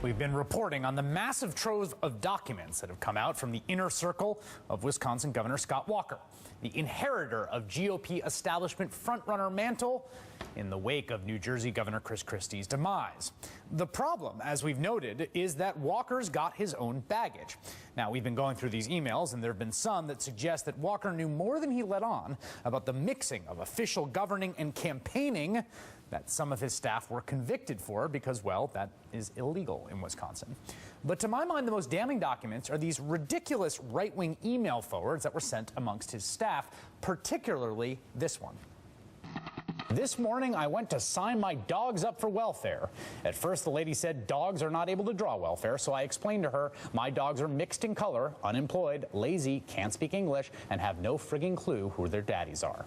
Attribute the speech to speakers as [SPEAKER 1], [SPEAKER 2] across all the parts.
[SPEAKER 1] We've been reporting on the massive trove of documents that have come out from the inner circle of Wisconsin Governor Scott Walker, the inheritor of GOP establishment frontrunner mantle in the wake of New Jersey Governor Chris Christie's demise. The problem, as we've noted, is that Walker's got his own baggage. Now, we've been going through these emails, and there have been some that suggest that Walker knew more than he let on about the mixing of official governing and campaigning that some of his staff were convicted for because, well, that is illegal in Wisconsin. But to my mind, the most damning documents are these ridiculous right-wing email forwards that were sent amongst his staff, particularly this one. This morning, I went to sign my dogs up for welfare. At first, the lady said dogs are not able to draw welfare, so I explained to her my dogs are mixed in color, unemployed, lazy, can't speak English, and have no frigging clue who their daddies are.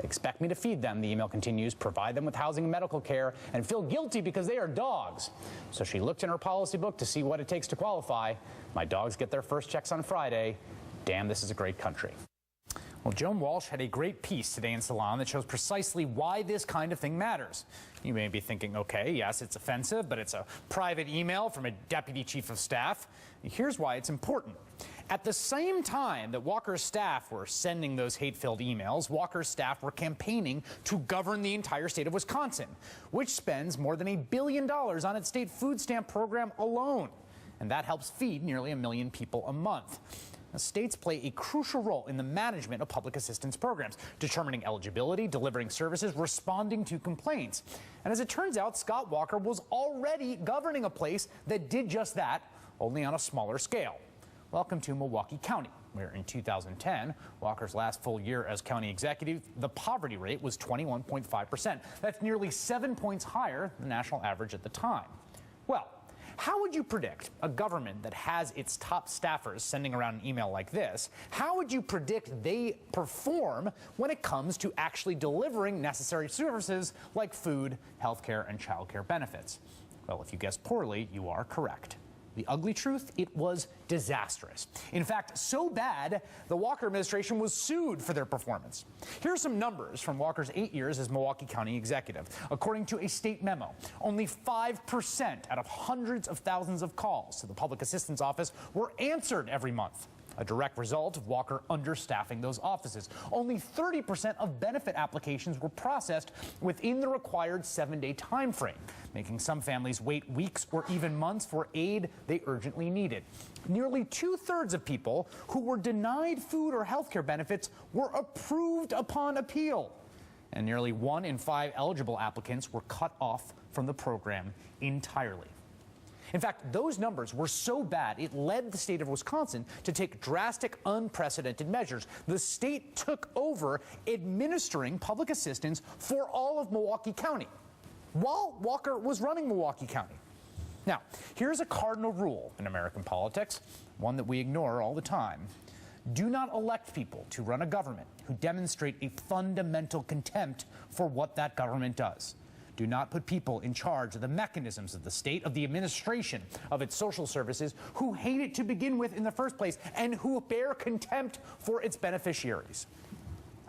[SPEAKER 1] Expect me to feed them, the email continues, provide them with housing and medical care, and feel guilty because they are dogs. So she looked in her policy book to see what it takes to qualify. My dogs get their first checks on Friday. Damn, this is a great country. Well, Joan Walsh had a great piece today in Salon that shows precisely why this kind of thing matters. You may be thinking, okay, yes, it's offensive, but it's a private email from a deputy chief of staff. Here's why it's important. At the same time that Walker's staff were sending those hate-filled emails, Walker's staff were campaigning to govern the entire state of Wisconsin, which spends more than $1 billion on its state food stamp program alone. And that helps feed nearly 1 million people a month. Now, states play a crucial role in the management of public assistance programs, determining eligibility, delivering services, responding to complaints. And as it turns out, Scott Walker was already governing a place that did just that, only on a smaller scale. Welcome to Milwaukee County, where in 2010, Walker's last full year as county executive, the poverty rate was 21.5%. That's nearly 7 points higher than the national average at the time. Well, how would you predict a government that has its top staffers sending around an email like this? How would you predict they perform when it comes to actually delivering necessary services like food, healthcare, and childcare benefits? Well, if you guessed poorly, you are correct. The ugly truth, it was disastrous. In fact, so bad, the Walker administration was sued for their performance. Here are some numbers from Walker's 8 years as Milwaukee County executive. According to a state memo, only 5% out of hundreds of thousands of calls to the Public Assistance Office were answered every month. A direct result of Walker understaffing those offices. Only 30% of benefit applications were processed within the required 7-day time frame, making some families wait weeks or even months for aid they urgently needed. Nearly 2/3 of people who were denied food or health care benefits were approved upon appeal. And nearly 1 in 5 eligible applicants were cut off from the program entirely. In fact, those numbers were so bad, it led the state of Wisconsin to take drastic, unprecedented measures. The state took over administering public assistance for all of Milwaukee County while Walker was running Milwaukee County. Now, here's a cardinal rule in American politics, one that we ignore all the time. Do not elect people to run a government who demonstrate a fundamental contempt for what that government does. Do not put people in charge of the mechanisms of the state, of the administration of its social services, who hate it to begin with in the first place and who bear contempt for its beneficiaries.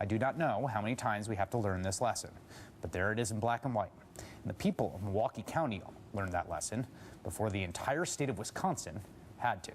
[SPEAKER 1] I do not know how many times we have to learn this lesson, but there it is in black and white. And the people of Milwaukee County learned that lesson before the entire state of Wisconsin had to.